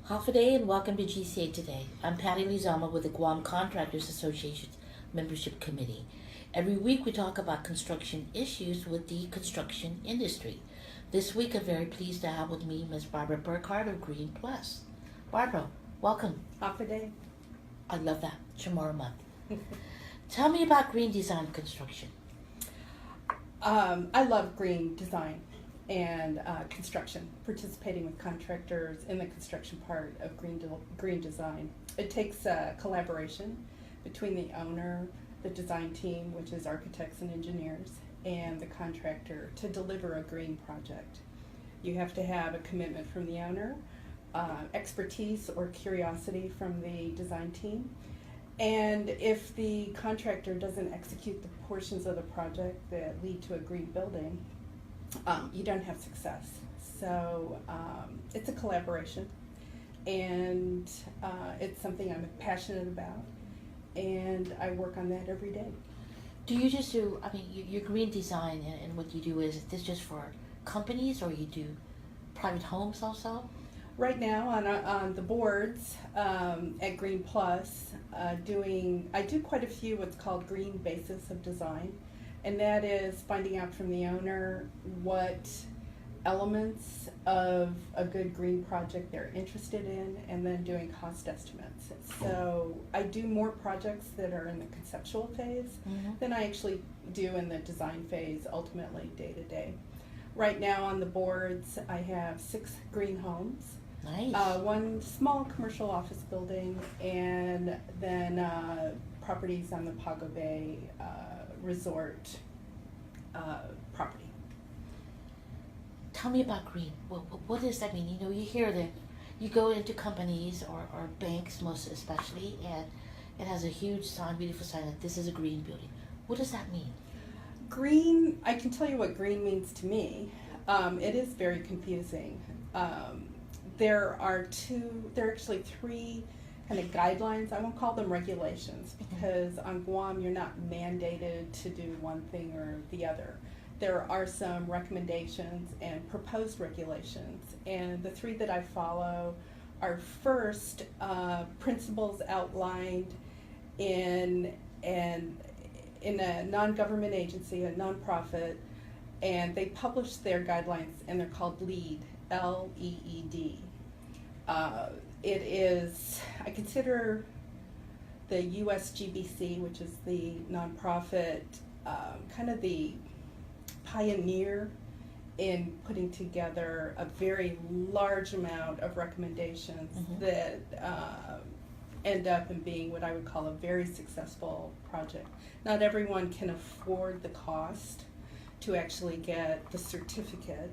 Half a day and welcome to GCA Today. I'm Patty Lizama with the Guam Contractors Association's Membership Committee. Every week we talk about construction issues with the construction industry. This week I'm very pleased to have with me Ms. Barbara Burkhardt of Green Plus. Barbara, welcome. Half a day. I love that. Tomorrow month. Tell me about green design construction. I love green design and construction, participating with contractors in the construction part of green design. It takes collaboration between the owner, the design team, which is architects and engineers, and the contractor to deliver a green project. You have to have a commitment from the owner, expertise or curiosity from the design team, and if the contractor doesn't execute the portions of the project that lead to a green building, you don't have success. So it's a collaboration, and it's something I'm passionate about, and I work on that every day. Do you just do, your green design and what you do is this just for companies or you do private homes also? Right now on the boards at Green Plus, I do quite a few what's called green basis of design, and that is finding out from the owner what elements of a good green project they're interested in, and then doing cost estimates. So I do more projects that are in the conceptual phase than I actually do in the design phase, ultimately day to day. Right now on the boards I have 6 green homes. Nice. One small commercial office building, and then properties on the Pago Bay resort property. Tell me about green. What does that mean? You know, you hear that you go into companies or banks most especially, and it has a huge sign, beautiful sign that this is a green building. What does that mean? Green, I can tell you what green means to me. It is very confusing. There are actually 3 kind of guidelines. I won't call them regulations, because on Guam you're not mandated to do one thing or the other. There are some recommendations and proposed regulations, and the 3 that I follow are first principles outlined in a non-government agency, a nonprofit, and they publish their guidelines, and they're called LEED, L-E-E-D. It is, I consider the USGBC, which is the nonprofit, kind of the pioneer in putting together a very large amount of recommendations that end up in being what I would call a very successful project. Not everyone can afford the cost to actually get the certificate,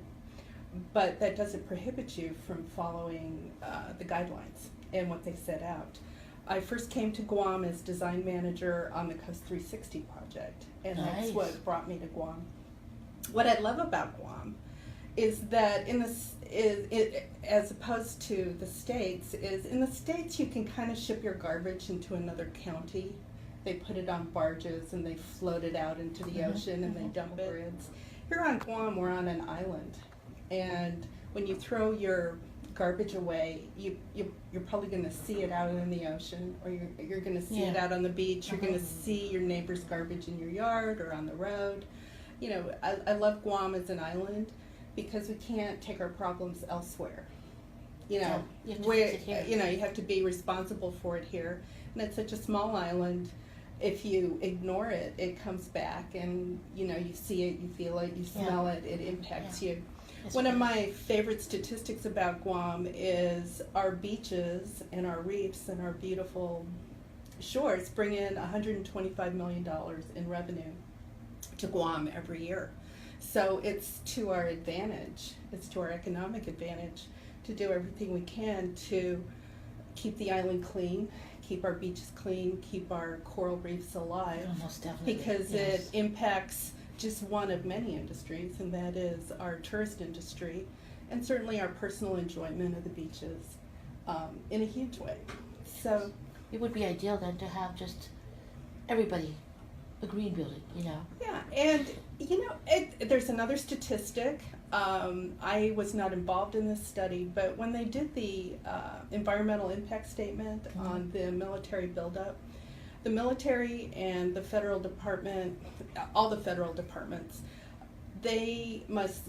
but that doesn't prohibit you from following the guidelines and what they set out. I first came to Guam as design manager on the Coast 360 project, and Nice. that's what brought me to Guam. What I love about Guam is that as opposed to the States, is in the States you can kind of ship your garbage into another county. They put it on barges and they float it out into the ocean and they dump it. Here on Guam, we're on an island, and when you throw your garbage away, you're probably going to see it out in the ocean, or you're going to see it out on the beach. You're going to see your neighbor's garbage in your yard or on the road. You know, I love Guam as an island because we can't take our problems elsewhere. You know, you have to fix it here. you have to be responsible for it here, and it's such a small island. If you ignore it, it comes back, and you see it, you feel it, you smell it, it impacts you. One of my favorite statistics about Guam is our beaches and our reefs and our beautiful shores bring in $125 million in revenue to Guam every year. So it's to our advantage, it's to our economic advantage to do everything we can to keep the island clean, keep our beaches clean, keep our coral reefs alive. Oh, most definitely. Because yes. it impacts just one of many industries, and that is our tourist industry, and certainly our personal enjoyment of the beaches in a huge way. So It would be ideal then to have just everybody a green building, Yeah, and there's another statistic I was not involved in this study, but when they did the environmental impact statement on the military buildup, the military and the federal department, all the federal departments, they must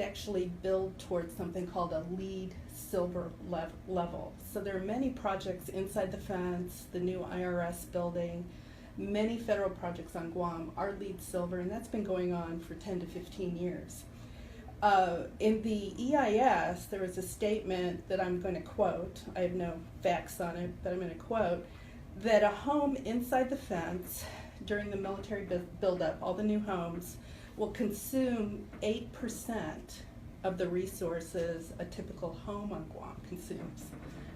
actually build towards something called a LEED silver level. So there are many projects inside the fence, the new IRS building, many federal projects on Guam are LEED silver, and that's been going on for 10 to 15 years. In the EIS, there was a statement that I'm going to quote. I have no facts on it, but I'm going to quote that a home inside the fence during the military buildup, all the new homes, will consume 8% of the resources a typical home on Guam consumes.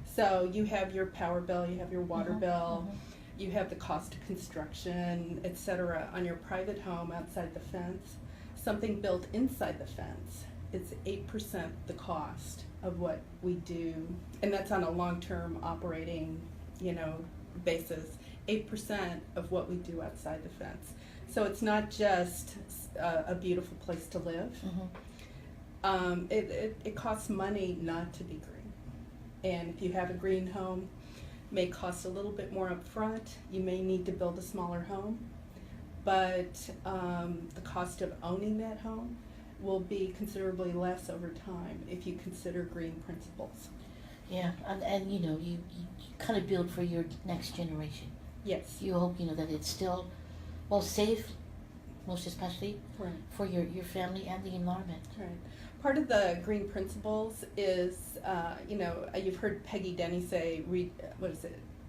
So you have your power bill, you have your water bill, you have the cost of construction, etc. on your private home outside the fence. Something built inside the fence is 8% the cost of what we do, and that's on a long-term operating, basis. 8% of what we do outside the fence. So it's not just a beautiful place to live. It costs money not to be green, and if you have a green home, it may cost a little bit more up front. You may need to build a smaller home, but the cost of owning that home will be considerably less over time if you consider green principles. Yeah, and you kind of build for your next generation. Yes. You hope that it's still safe, most especially Right. for your family and the environment. Right. Part of the green principles is, you've heard Peggy Denny say, reduce,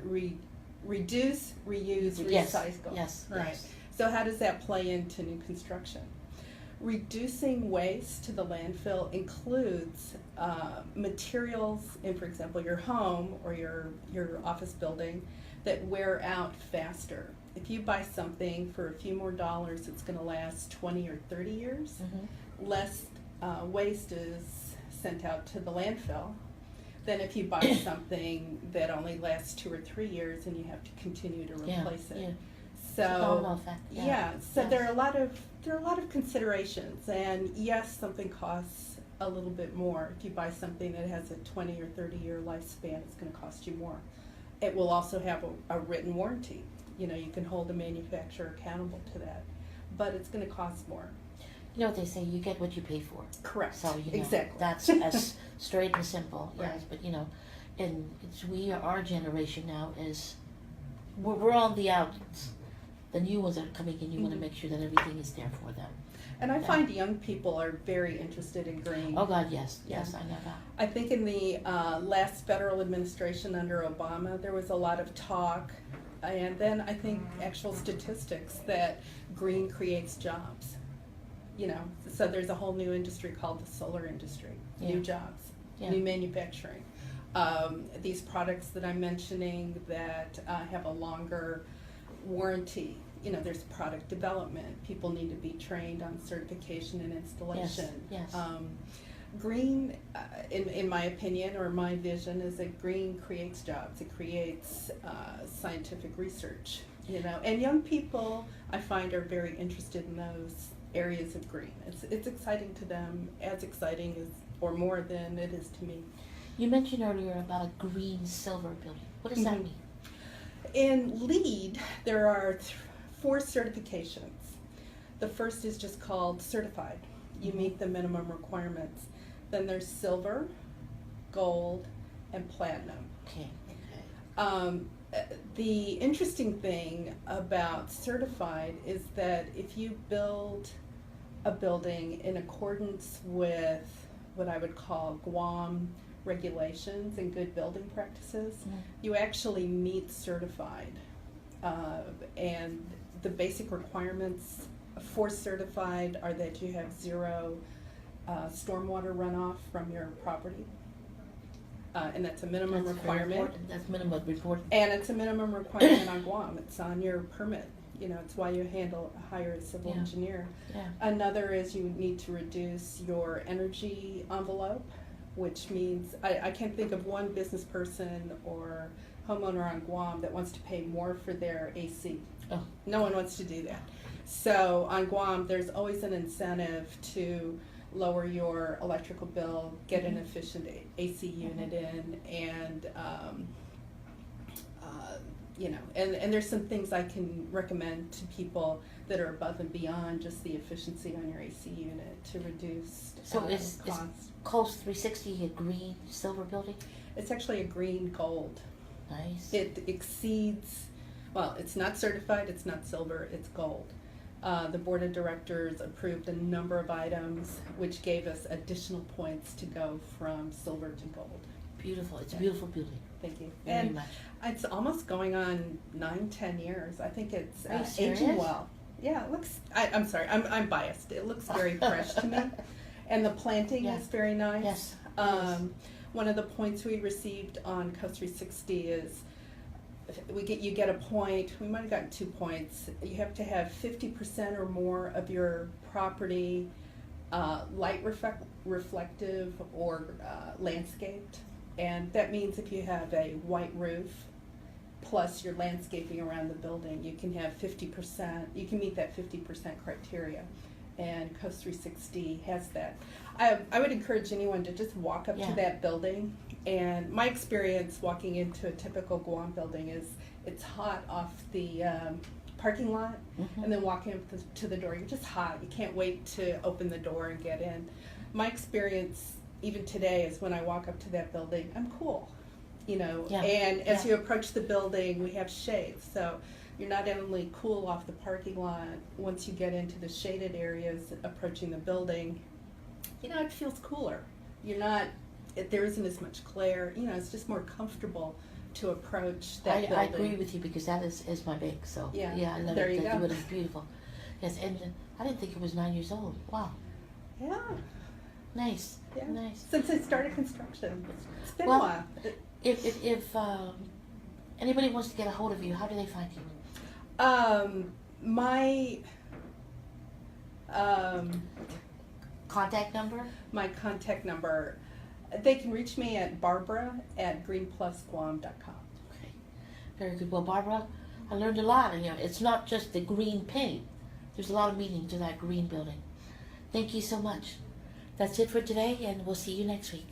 reuse, recycle. Yes. Right. Yes. So how does that play into new construction? Reducing waste to the landfill includes materials in, for example, your home or your office building that wear out faster. If you buy something for a few more dollars, it's going to last 20 or 30 years. Less waste is sent out to the landfill than if you buy something that only lasts 2 or 3 years and you have to continue to replace it. Yeah. So Yeah. there are a lot of considerations, and yes, something costs a little bit more. If you buy something that has a 20 or 30 year lifespan, it's going to cost you more. It will also have a written warranty. You can hold the manufacturer accountable to that, but it's going to cost more. You know what they say, you get what you pay for. Correct. So exactly. That's as straight and simple. Right. Yes, but and our generation now is we're on the outs. The new ones that are coming in, you want to make sure that everything is there for them. And I find young people are very interested in green. Oh God, yes, I know that. I think in the last federal administration under Obama, there was a lot of talk, and then I think actual statistics that green creates jobs. So there's a whole new industry called the solar industry, new jobs, new manufacturing. These products that I'm mentioning that have a longer warranty, there's product development. People need to be trained on certification and installation. Yes. Green, in my opinion or my vision, is that green creates jobs. It creates scientific research, and young people I find are very interested in those areas of green. It's exciting to them, as exciting as or more than it is to me. You mentioned earlier about a green silver building. What does that mean? In LEED, there are 4 certifications. The first is just called certified. You meet the minimum requirements. Then there's silver, gold, and platinum. Okay. The interesting thing about certified is that if you build a building in accordance with what I would call Guam regulations and good building practices, you actually meet certified. And the basic requirements for certified are that you have 0 stormwater runoff from your property. And that's a minimum requirement. That's minimum report. And it's a minimum requirement on Guam. It's on your permit. It's why you hire a civil engineer. Yeah. Another is you need to reduce your energy envelope, which means I can't think of one business person or homeowner on Guam that wants to pay more for their AC. Oh. No one wants to do that. So on Guam, there's always an incentive to lower your electrical bill, get an Mhm. efficient AC unit in, and and there's some things I can recommend to people that are above and beyond just the efficiency on your AC unit to reduce So is costs. Coast 360 a green silver building? It's actually a green gold. Nice. It exceeds, well, it's not certified, it's not silver, it's gold. The board of directors approved a number of items which gave us additional points to go from silver to gold. Beautiful. It's a beautiful building. Thank you. Very And much. it's almost going on 9-10 years. I think it's Are you aging serious? well. Yeah, it looks, I'm sorry, I'm biased. It looks very fresh to me. And the planting Yeah. is very nice. Yes. One of the points we received on Coast 360 is you get a point. We might have gotten 2 points. You have to have 50% or more of your property light reflective or landscaped, and that means if you have a white roof plus your landscaping around the building, you can have 50%. You can meet that 50% criteria, and Coast 360 has that. I would encourage anyone to just walk up Yeah. to that building. And my experience walking into a typical Guam building is it's hot off the parking lot, Mhm. and then walking up to the door, you're just hot. You can't wait to open the door and get in. My experience, even today, is when I walk up to that building, I'm cool, Yeah. And as Yeah. you approach the building, we have shades, so you're not only cool off the parking lot. Once you get into the shaded areas approaching the building, it feels cooler. There isn't as much glare. It's just more comfortable to approach that building. I agree with you because that is my big. So Yeah. I love There it. you That go. building is beautiful. Yes, and I didn't think it was 9 years old. Wow, Yeah, nice, yeah. nice. Since I started construction, it's been Well, a while. If anybody wants to get a hold of you, how do they find you? My Contact number? my contact number, they can reach me at barbara@greenplusguam.com. Okay, very good. Well, Barbara, I learned a lot. And, it's not just the green paint. There's a lot of meaning to that green building. Thank you so much. That's it for today, and we'll see you next week.